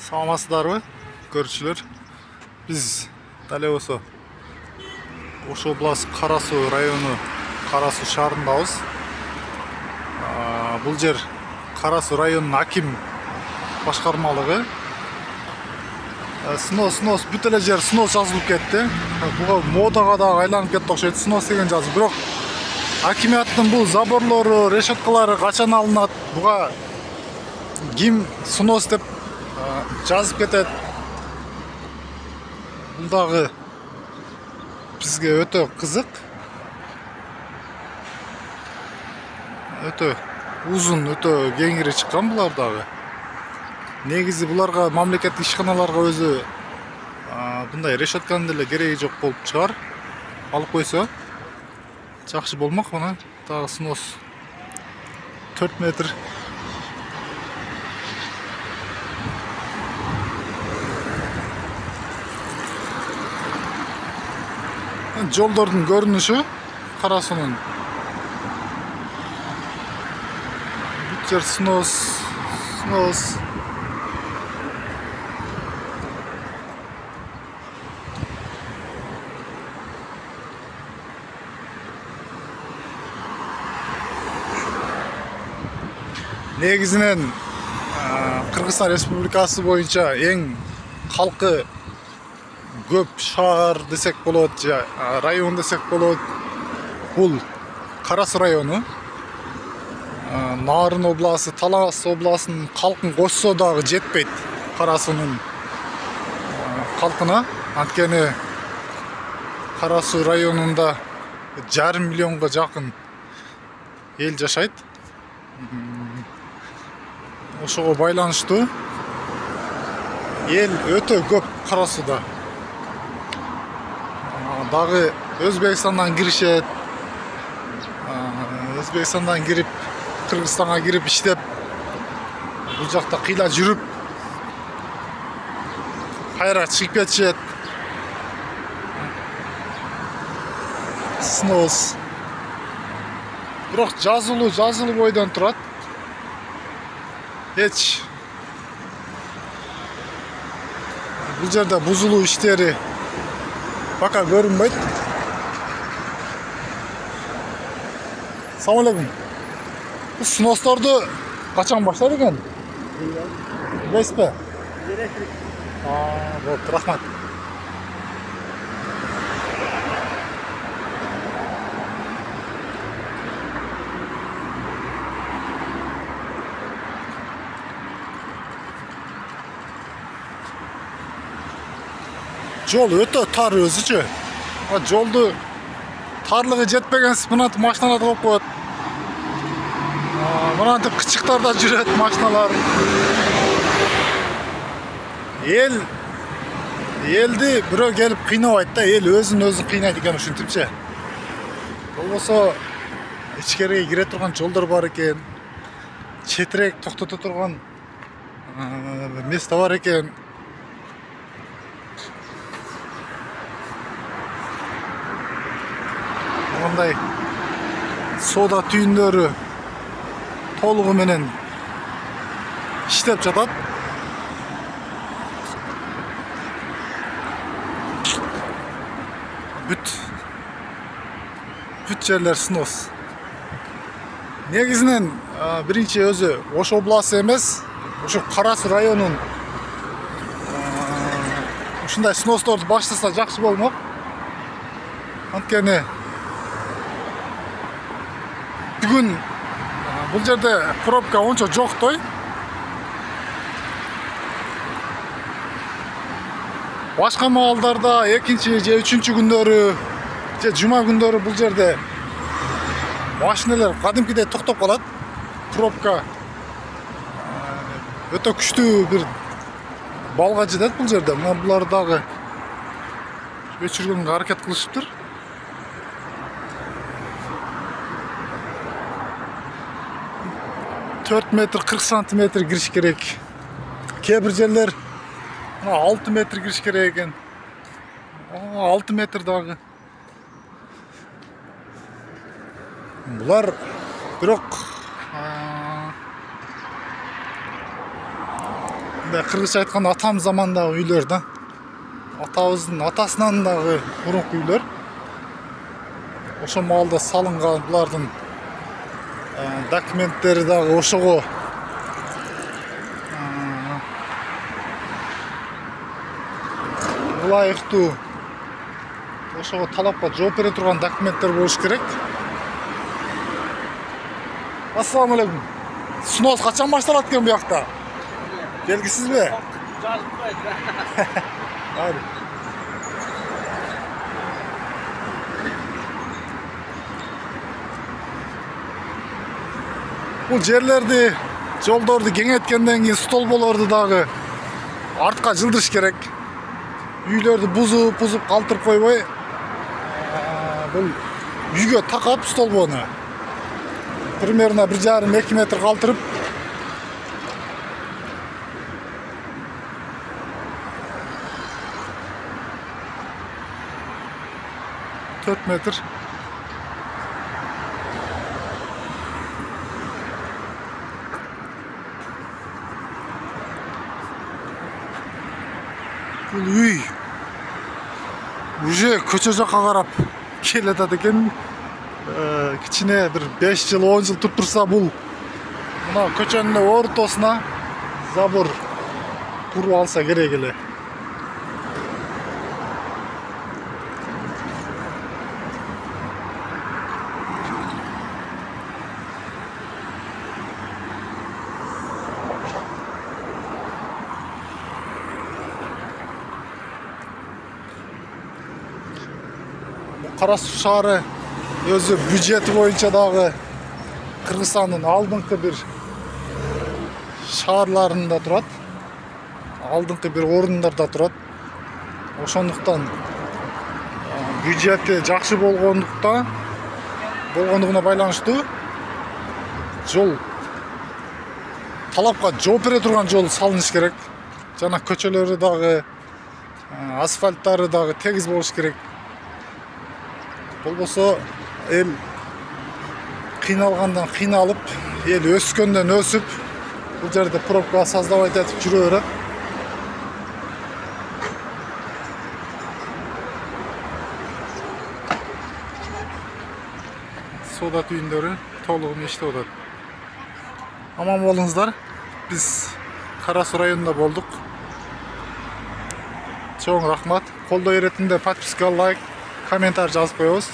Саламатсыздарбы, көрүүчүлөр? Биз дал ошо область Кара Суу району Кара Суу шаарындабыз. Бул жер Кара Суу районунун аким башкармалыгы. Снос бүт эле жер снос жазылып кетти. Буга модага да айланып кетти окшойт, снос деген жазып. Бирок акимияттын бул заборлору, решеткалары качан алынат? Буга ким снос деп жазып кетет? Бул дагы бизге өтө кызык. Өтө узун, өтө кеңири чыккан булар дагы. Негизи буларга мамлекеттик ишканаларга өзү мындай решетканын деле кереги жок болуп чыгар. Алып койсо жакшы болмок. Мына дагы снос 4 метр. Жолдордун көрүнүшү Кара Суунун. Бүт жер снос. Негизинен Кыргызстан Республикасы боюнча эң халкы көп шаар десек болот, же район десек болот. Бул Кара Суу району. Нарын областы, Талас областынын калкын кошсо дагы жетпейт Кара Суунун калкына. Анткени Кара Суу районунда 1,5 миллионго жакын эл жашайт. Ошого байланыштуу эл өтө көп Кара Сууда. Дагы Өзбекстандан киришет. Өзбекстандан кирип, Кыргызстанга кирип иштеп, бул жакта кыйла жүрүп, кайра чыгып кетишет. Снос. Бирок жазылуу бойдон турат. Эч бул жерде бузулуу иштери пока көрүнбөйт. Assalamu alaikum. Bu snostordu kaçan başlar ekan? Bilesizmi? Elektrik. Bo'pti, rahmat. Жол өтө тар өзүчө. Жолду тарлыгы жетпеген мынантип машиналарды коюп коет. Мынантип кычыктарда жүрөт машиналар. Элди бирөө келип кыйнабайт да, эл өзүн кыйнайт экен ушинтипчи. Болбосо ичкериге кире турган жолдор бар экен. Четирээк токтото турган место бар экен. Мындай сода түйүндөрү толугу менен иштеп жатат. Бүт жерлер снос. Негизинен биринчи өзү Ош областы эмес, ошо Кара Суу районунун ушундай сносторду баштаса жакшы болмок. Анткени бүгүн бул жерде пробка ончо жоктой. Башка маалдарда экинчи же үчүнчү күндөрү же жума күндөрү бул жерде машиналар кадимкидей токтоп калат. Пробка өтө күчтүү бир балга жетет бул жерде. Мына булар дагы өчүргөнгө аракет кылышыптыр. 4 метр 40 сантиметр кириш керек. Кээ бир жерлер 6 метр кириш керек экен. 6 метр дагы. Булар бирок Кыргызча айтканда атам замандагы үйлөр да. Атабыздын атасынан дагы мурунку үйлөр. Ошо маалда салынган булардын документтери дагы ошого ылайыктуу, ошого талапка жооп бере турган документтер болуш керек. Ассаламу алейкум. Сноз качан башталат экен бу жакта? Келгисизби? Haydi. Bu жерлерди, жолдорду кеңейткенден кийин столболорду дагы артка жылдырыш керек. Үйлөрдү бузуп калтырып койбой, бул үйгө такап столбону примерно 1,5-2 метр калтырып, метр. Бул үй уже көчө жакка карап келатат экен. Кичине бир 5 жыл 10 жыл туруп турса, бул мына көчөнүн ортосуна забор куруп алса керек эле. Кара Суу шаары өзү бюджети боюнча дагы Кыргызстандын алдыңкы бир шаарларында турат. Алдыңкы бир орундарда турат. Ошондуктан бюджети жакшы болгондугуна байланыштуу жол, талапка жооп бере турган жол салыныш керек. Жана көчөлөрү дагы, асфальттары дагы тегиз болуш керек. Болбосо эл кыйналгандан кыйналып, эл өскөндөн өсүп, бул жерде пробка создавать этип жүрө берет. Соода түйүндөрү толугу иштеп атат. Аман болуңуздар. Биз Кара Суу районунда болдук. Чоң рахмат. Колдоо иретинде подписка, лайк, комментарий жазып коебуз.